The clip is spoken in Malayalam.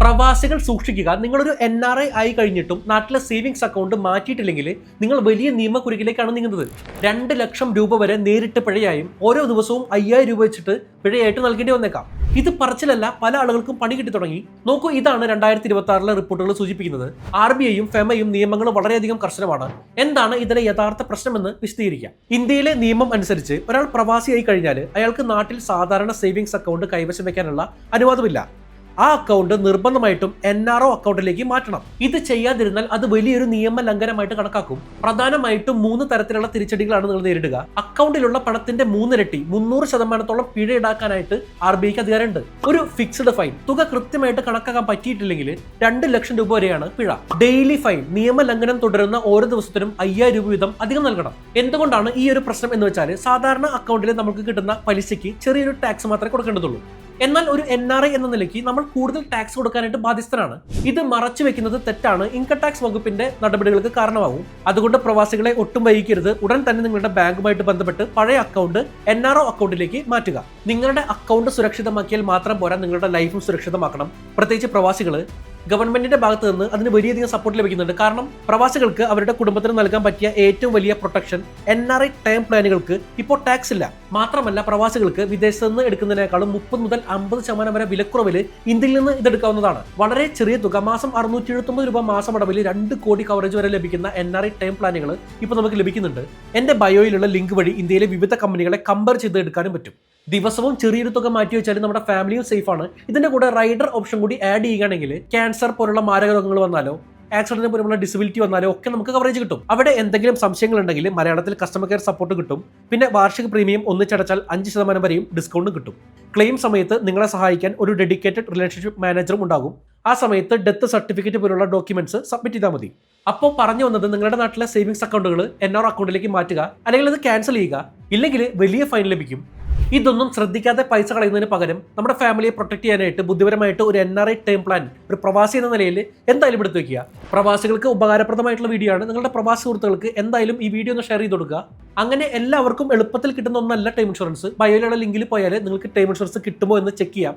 പ്രവാസികൾ സൂക്ഷിക്കുക. നിങ്ങളൊരു NRI ആയി കഴിഞ്ഞിട്ടും നാട്ടിലെ സേവിങ്സ് അക്കൗണ്ട് മാറ്റിയിട്ടില്ലെങ്കിൽ നിങ്ങൾ വലിയ നിയമക്കുരുക്കിലേക്കാണ് നീങ്ങുന്നത്. 2 ലക്ഷം രൂപ വരെ നേരിട്ട് പിഴയായും ഓരോ ദിവസവും 5000 രൂപ വെച്ചിട്ട് പിഴയായിട്ട് നൽകേണ്ടി വന്നേക്കാം. ഇത് പറച്ചിലല്ല, പല ആളുകൾക്കും പണി കിട്ടി തുടങ്ങി. നോക്കൂ, ഇതാണ് 2026 റിപ്പോർട്ടുകൾ സൂചിപ്പിക്കുന്നത്. RBIയും ഫെമയും നിയമങ്ങൾ വളരെയധികം കർശനമാണ്. എന്താണ് ഇതിലെ യഥാർത്ഥ പ്രശ്നമെന്ന് വിശദീകരിക്കാം. ഇന്ത്യയിലെ നിയമം അനുസരിച്ച് ഒരാൾ പ്രവാസിയായി കഴിഞ്ഞാൽ അയാൾക്ക് നാട്ടിൽ സാധാരണ സേവിങ്സ് അക്കൗണ്ട് കൈവശം വെക്കാനുള്ള അനുവാദമില്ല. ആ അക്കൗണ്ട് നിർബന്ധമായിട്ടും NRO അക്കൗണ്ടിലേക്ക് മാറ്റണം. ഇത് ചെയ്യാതിരുന്നാൽ അത് വലിയൊരു നിയമ ലംഘനമായിട്ട് കണക്കാക്കും. പ്രധാനമായിട്ടും 3 തരത്തിലുള്ള തിരിച്ചടികളാണ് നിങ്ങൾ നേരിടുക. അക്കൗണ്ടിലുള്ള പണത്തിന്റെ 3 ഇരട്ടി 300% പിഴ ഈടാക്കാനായിട്ട് RBIക്ക് അധികാരമുണ്ട്. ഒരു ഫിക്സ്ഡ് ഫൈൻ, തുക കൃത്യമായിട്ട് കണക്കാക്കാൻ പറ്റിയിട്ടില്ലെങ്കിൽ 2 ലക്ഷം രൂപ വരെയാണ് പിഴ. ഡെയിലി ഫൈൻ, നിയമ ലംഘനം തുടരുന്ന ഓരോ ദിവസത്തിനും 5000 രൂപ വീതം അധികം നൽകണം. എന്തുകൊണ്ടാണ് ഈ ഒരു പ്രശ്നം എന്ന് വെച്ചാൽ, സാധാരണ അക്കൗണ്ടിൽ നമുക്ക് കിട്ടുന്ന പലിശയ്ക്ക് ചെറിയൊരു ടാക്സ് മാത്രമേ കൊടുക്കേണ്ടതുള്ളൂ. എന്നാൽ ഒരു NRI എന്ന നിലയ്ക്ക് നമ്മൾ കൂടുതൽ ടാക്സ് കൊടുക്കാനായിട്ട് ബാധ്യസ്ഥരാണ്. ഇത് മറച്ചു വെക്കുന്നത് തെറ്റാണ്, ഇൻകം ടാക്സ് വകുപ്പിന്റെ നടപടികൾക്ക് കാരണമാകും. അതുകൊണ്ട് പ്രവാസികളെ ഒട്ടും വൈകിക്കരുത്. ഉടൻ തന്നെ നിങ്ങളുടെ ബാങ്കുമായിട്ട് ബന്ധപ്പെട്ട് പഴയ അക്കൗണ്ട് NRO അക്കൗണ്ടിലേക്ക് മാറ്റുക. നിങ്ങളുടെ അക്കൗണ്ട് സുരക്ഷിതമാക്കിയാൽ മാത്രം പോരാ, നിങ്ങളുടെ ലൈഫും സുരക്ഷിതമാക്കണം. പ്രത്യേകിച്ച് പ്രവാസികൾ. ഗവൺമെന്റിന്റെ ഭാഗത്ത് നിന്ന് അതിന് വലിയധികം സപ്പോർട്ട് ലഭിക്കുന്നുണ്ട്. കാരണം പ്രവാസികൾക്ക് അവരുടെ കുടുംബത്തിന് നൽകാൻ പറ്റിയ ഏറ്റവും വലിയ പ്രൊട്ടക്ഷൻ NRI ടേം പ്ലാനുകൾക്ക് ഇപ്പോൾ ടാക്സ് ഇല്ല. മാത്രമല്ല, പ്രവാസികൾക്ക് വിദേശത്ത് നിന്ന് എടുക്കുന്നതിനേക്കാളും 30 മുതൽ 50% വരെ വിലക്കുറവിൽ ഇന്ത്യയിൽ നിന്ന് ഇതെടുക്കാവുന്നതാണ്. വളരെ ചെറിയ തുക, മാസം 679 രൂപ മാസം അടവിൽ 2 കോടി കവറേജ് വരെ ലഭിക്കുന്ന NRI ടേം പ്ലാനുകൾ ഇപ്പോൾ നമുക്ക് ലഭിക്കുന്നുണ്ട്. എന്റെ ബയോയിലുള്ള ലിങ്ക് വഴി ഇന്ത്യയിലെ വിവിധ കമ്പനികളെ കമ്പയർ ചെയ്ത് എടുക്കാനും പറ്റും. ദിവസവും ചെറിയൊരു തുക മാറ്റി വെച്ചാൽ നമ്മുടെ ഫാമിലിയും സേഫ് ആണ്. ഇതിന്റെ കൂടെ റൈഡർ ഓപ്ഷൻ കൂടി ആഡ് ചെയ്യുകയാണെങ്കിൽ ക്യാൻസർ പോലുള്ള മാരക രോഗങ്ങൾ വന്നാലോ ആക്സിഡന്റ് പോലുള്ള ഡിസബിലിറ്റി വന്നാലോ ഒക്കെ നമുക്ക് കവറേജ് കിട്ടും. അവിടെ എന്തെങ്കിലും സംശയങ്ങൾ ഉണ്ടെങ്കിൽ മലയാളത്തിൽ കസ്റ്റമർ കെയർ സപ്പോർട്ട് കിട്ടും. പിന്നെ വാർഷിക പ്രീമിയം ഒന്നിച്ചടച്ചാൽ 5% വരെയും ഡിസ്കൗണ്ട് കിട്ടും. ക്ലെയിം സമയത്ത് നിങ്ങളെ സഹായിക്കാൻ ഒരു ഡെഡിക്കേറ്റഡ് റിലേഷൻഷിപ്പ് മാനേജറും ഉണ്ടാകും. ആ സമയത്ത് ഡെത്ത് സർട്ടിഫിക്കറ്റ് പോലുള്ള ഡോക്യുമെന്റ്സ് സബ്മിറ്റ് ചെയ്താൽ മതി. അപ്പോൾ പറഞ്ഞു വന്നത്, നിങ്ങളുടെ നാട്ടിലെ സേവിങ്സ് അക്കൗണ്ടുകൾ NRO അക്കൗണ്ടിലേക്ക് മാറ്റുക, അല്ലെങ്കിൽ അത് ക്യാൻസൽ ചെയ്യുക. ഇല്ലെങ്കിൽ വലിയ ഫൈൻ ലഭിക്കും. ഇതൊന്നും ശ്രദ്ധിക്കാതെ പൈസ കളയുന്നതിന് പകരം നമ്മുടെ ഫാമിലിയെ പ്രൊട്ടക്ട് ചെയ്യാനായിട്ട് ബുദ്ധിപരമായിട്ട് ഒരു NRI ടേം പ്ലാൻ ഒരു പ്രവാസി എന്ന നിലയിൽ എന്തായാലും എടുത്തു വെക്കുക. പ്രവാസികൾക്ക് ഉപകാരപ്രദമായിട്ടുള്ള വീഡിയോ ആണ്. നിങ്ങളുടെ പ്രവാസി സുഹൃത്തുക്കൾക്ക് എന്തായാലും ഈ വീഡിയോ ഒന്ന് ഷെയർ ചെയ്ത് കൊടുക്കുക. അങ്ങനെ എല്ലാവർക്കും എളുപ്പത്തിൽ കിട്ടുന്ന ഒന്നല്ല ടൈം ഇൻഷുറൻസ്. ബയോയിലുള്ള ലിങ്കിൽ പോയാൽ നിങ്ങൾക്ക് ടൈം ഇൻഷുറൻസ് കിട്ടുമോ എന്ന് ചെക്ക് ചെയ്യാം.